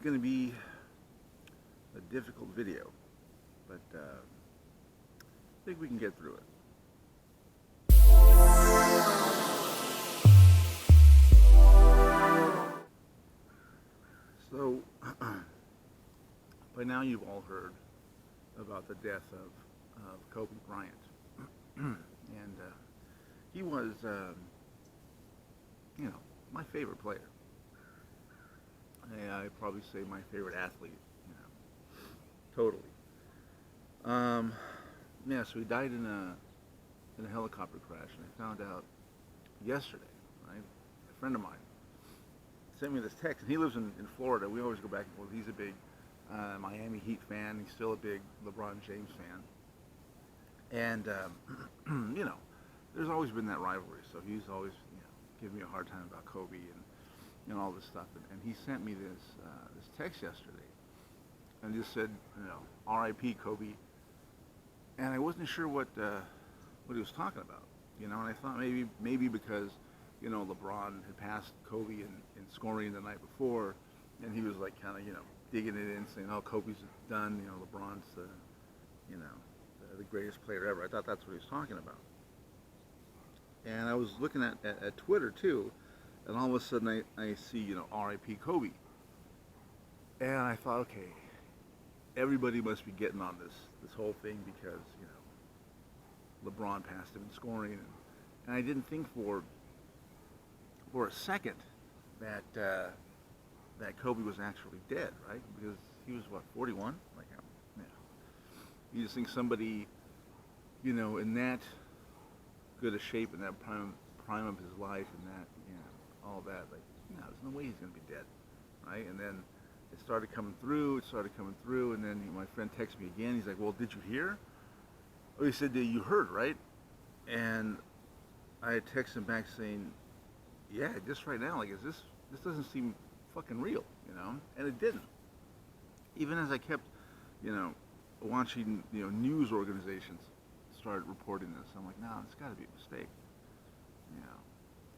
going to be a difficult video, but I think we can get through it. So, by now you've all heard about the death of Kobe Bryant. And he was, my favorite player. I'd probably say my favorite athlete, totally. Um, yeah, so he died in a helicopter crash, and I found out yesterday, right? A friend of mine sent me this text, and he lives in Florida. We always go back and forth. He's a big Miami Heat fan. He's still a big LeBron James fan. And, there's always been that rivalry. So he's always, giving me a hard time about Kobe and all this stuff. And he sent me this text yesterday and just said, R.I.P. Kobe. And I wasn't sure what he was talking about, and I thought maybe because, LeBron had passed Kobe in scoring the night before, and he was like kind of, digging it in, saying, oh, Kobe's done, LeBron's the greatest player ever. I thought that's what he was talking about. And I was looking at Twitter too, and all of a sudden I see, R.I.P. Kobe. And I thought, okay, everybody must be getting on this whole thing because, LeBron passed him in scoring. And I didn't think for a second that Kobe was actually dead, right? Because he was, 41? Like, yeah. You just think somebody, in that good a shape, in that prime of his life, and that, all that, like, there's no way he's going to be dead, right? And then it started coming through, and then my friend texted me again. He's like, well, did you hear? Oh, he said, you heard, right? And I had texted him back saying, yeah, just right now, like, this doesn't seem fucking real, And it didn't. Even as I kept, watching, news organizations started reporting this, I'm like, no, it's got to be a mistake,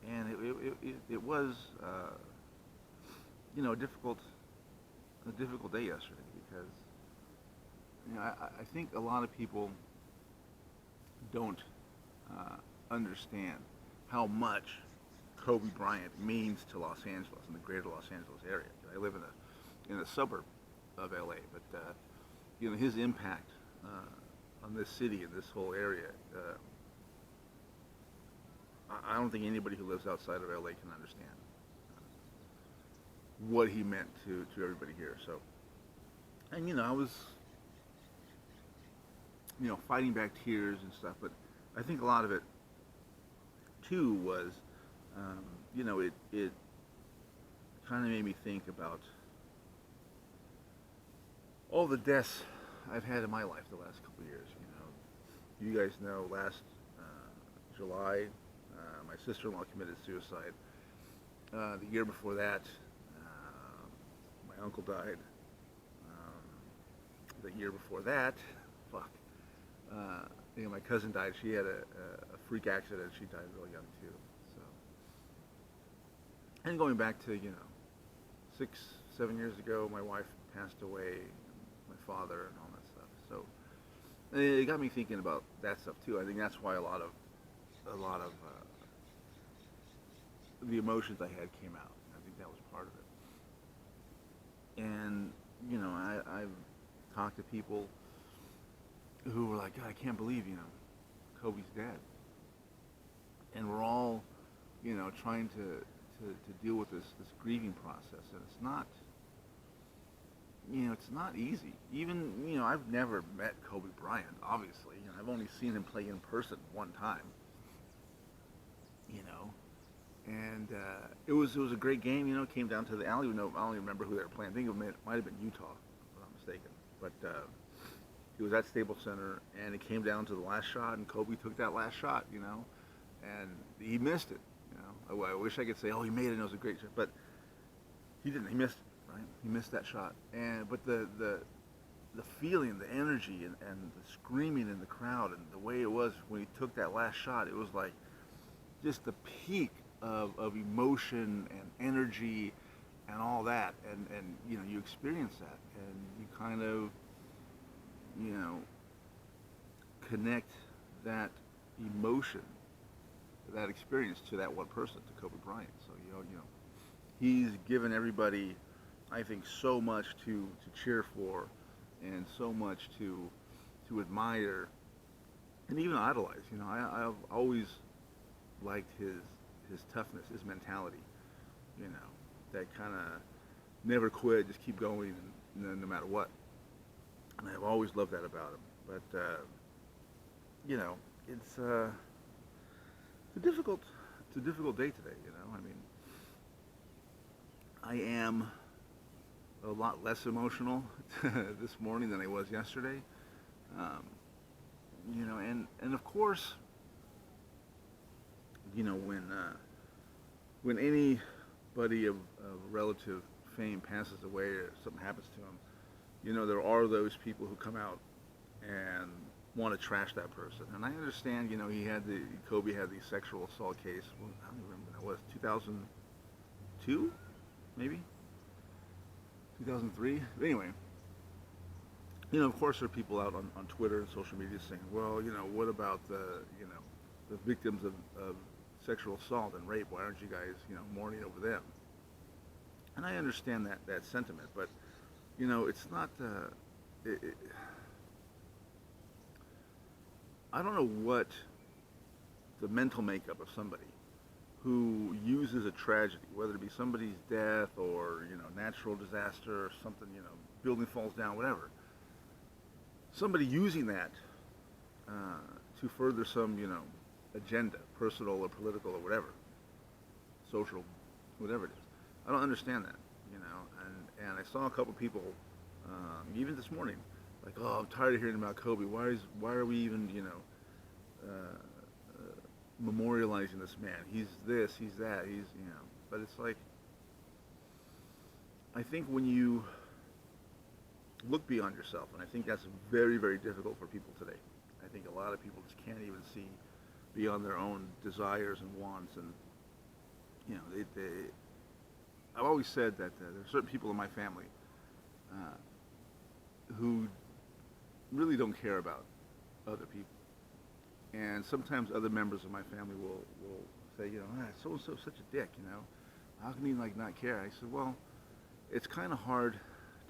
And it was, a difficult day yesterday because, I think a lot of people don't understand how much Kobe Bryant means to Los Angeles and the greater Los Angeles area. I live in a suburb of LA, but his impact on this city and this whole area, I don't think anybody who lives outside of LA can understand what he meant to everybody here. So, and I was fighting back tears and stuff, but I think a lot of it too was it kind of made me think about all the deaths I've had in my life the last couple of years. You guys know last July, my sister-in-law committed suicide. The year before that, my uncle died. The year before that, my cousin died. She had a freak accident. She died real young too. So, and going back to 6-7 years ago, my wife passed away, my father, and all that stuff. So it got me thinking about that stuff too. I think that's why a lot of the emotions I had came out. I think that was part of it. And I've talked to people who were like, God, I can't believe Kobe's dead. And we're all trying to deal with this grieving process, and it's not easy. Even I've never met Kobe Bryant, obviously. I've only seen him play in person one time. And it was a great game. It came down to the alley. I don't even remember who they were playing. I think it might have been Utah, if I'm not mistaken. But it was at Staples Center, and it came down to the last shot, and Kobe took that last shot, and he missed it. I wish I could say, oh, he made it, and it was a great shot, but he didn't. He missed it, right? He missed that shot. But the feeling, the energy, and the screaming in the crowd, and the way it was when he took that last shot, it was like just the peak of emotion and energy and all that, and you experience that, and you kind of you know connect that emotion, that experience to that one person, to Kobe Bryant. So he's given everybody, I think, so much to cheer for, and so much to admire, and even idolize. I've always liked his toughness, his mentality. That kind of never quit, just keep going, and no matter what. And I've always loved that about him. But you know, it's it's a difficult day today. I mean, I am a lot less emotional this morning than I was yesterday. Um, and of course, when anybody of relative fame passes away or something happens to him, there are those people who come out and want to trash that person. And I understand, Kobe had the sexual assault case. Well, I don't even remember when that was, 2002, maybe 2003. But anyway, of course there are people out on Twitter and social media saying, well, what about the victims of sexual assault and rape? Why aren't you guys, mourning over them? And I understand that sentiment, but it's not. I don't know what the mental makeup of somebody who uses a tragedy, whether it be somebody's death or natural disaster or something, building falls down, whatever. Somebody using that to further some agenda, personal or political or whatever, social, whatever it is. I don't understand that, and I saw a couple people, even this morning, like, oh, I'm tired of hearing about Kobe. Why are we even, memorializing this man? He's this, he's that, But it's like, I think when you look beyond yourself, and I think that's very, very difficult for people today. I think a lot of people just can't even see beyond their own desires and wants, and I've always said that there are certain people in my family who really don't care about other people. And sometimes other members of my family will say, so and so such a dick, how can he not care? I said, well, it's kind of hard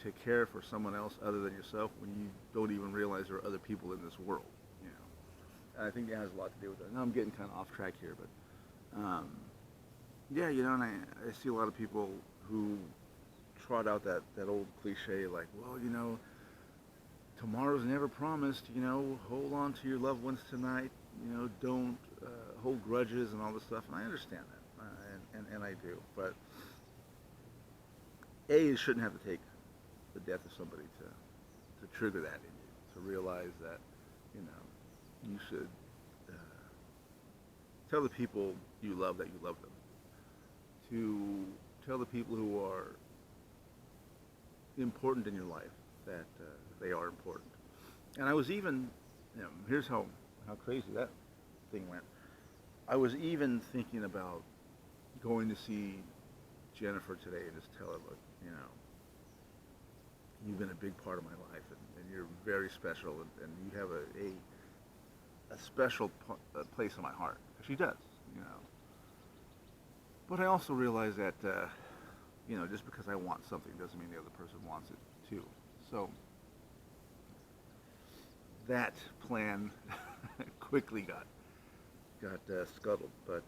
to care for someone else other than yourself when you don't even realize there are other people in this world. And I think that has a lot to do with it. Now I'm getting kind of off track here, but yeah, and I see a lot of people who trot out that old cliche like, well, tomorrow's never promised, hold on to your loved ones tonight, don't hold grudges and all this stuff, and I understand that, and I do, but you shouldn't have to take the death of somebody to trigger that in you, to realize that, you should tell the people you love that you love them, to tell the people who are important in your life that they are important. And I was even, here's how crazy that thing went. I was even thinking about going to see Jennifer today and just tell her, look, you've been a big part of my life, and you're very special, and you have a special place in my heart. She does, But I also realize that, just because I want something doesn't mean the other person wants it too. So that plan quickly got scuttled. But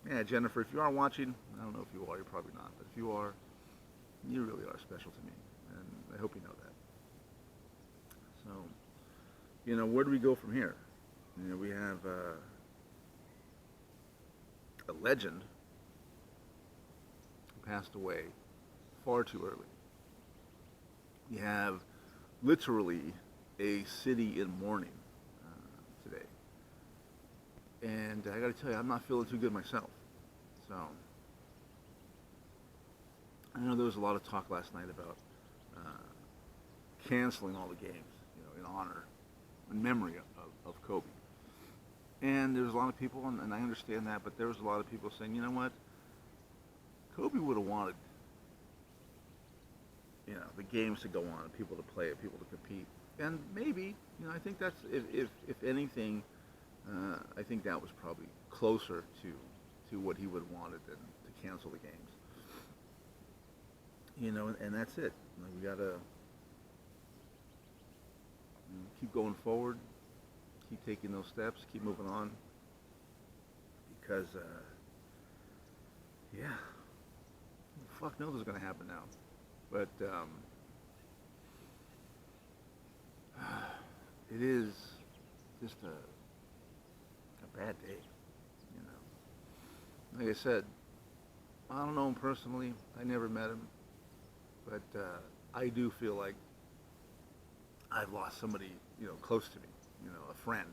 yeah, Jennifer, if you are watching, I don't know if you are, you're probably not, but if you are, you really are special to me, and I hope you know that. So, where do we go from here? We have a legend who passed away far too early. We have literally a city in mourning today. And I got to tell you, I'm not feeling too good myself. So, I know there was a lot of talk last night about canceling all the games, in honor, in memory of Kobe. And there's a lot of people, and I understand that, but there was a lot of people saying, you know what, Kobe would have wanted, the games to go on, people to play it, people to compete, and maybe, I think that's if anything, I think that was probably closer to what he would have wanted than to cancel the games. And that's it. We gotta keep going forward, keep taking those steps, keep moving on, because yeah, fuck knows what's gonna happen now. But it is just a bad day, Like I said, I don't know him personally. I never met him, but I do feel like I've lost somebody, close to me, a friend,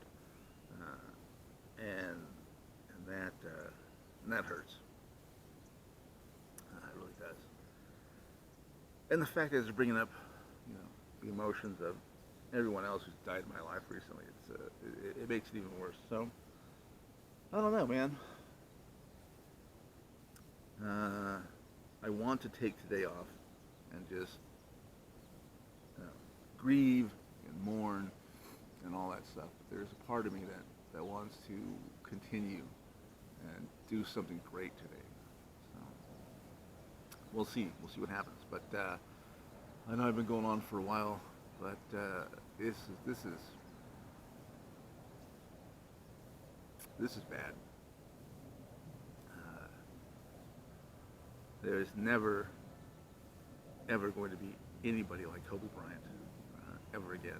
and that hurts. It really does. And the fact that it's bringing up, the emotions of everyone else who's died in my life recently, it makes it even worse. So I don't know, man. I want to take today off and just grieve and mourn and all that stuff. But there's a part of me that wants to continue and do something great today. So we'll see. We'll see what happens. But I know I've been going on for a while, but this is bad. There's never, ever going to be anybody like Kobe Bryant ever again.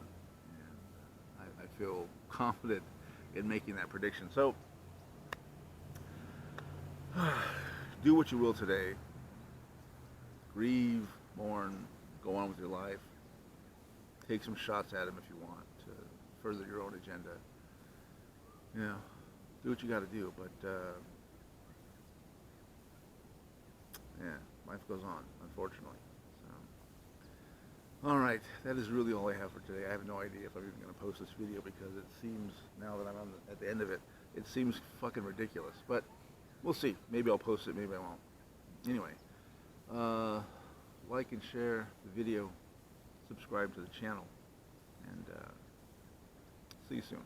And I feel confident in making that prediction. So, do what you will today. Grieve, mourn, go on with your life. Take some shots at him if you want to further your own agenda. Do what you got to do. But yeah, life goes on, unfortunately. So, all right, that is really all I have for today. I have no idea if I'm even going to post this video because it seems, now that I'm at the end of it, it seems fucking ridiculous. But we'll see. Maybe I'll post it, maybe I won't. Anyway, like and share the video, subscribe to the channel, and see you soon.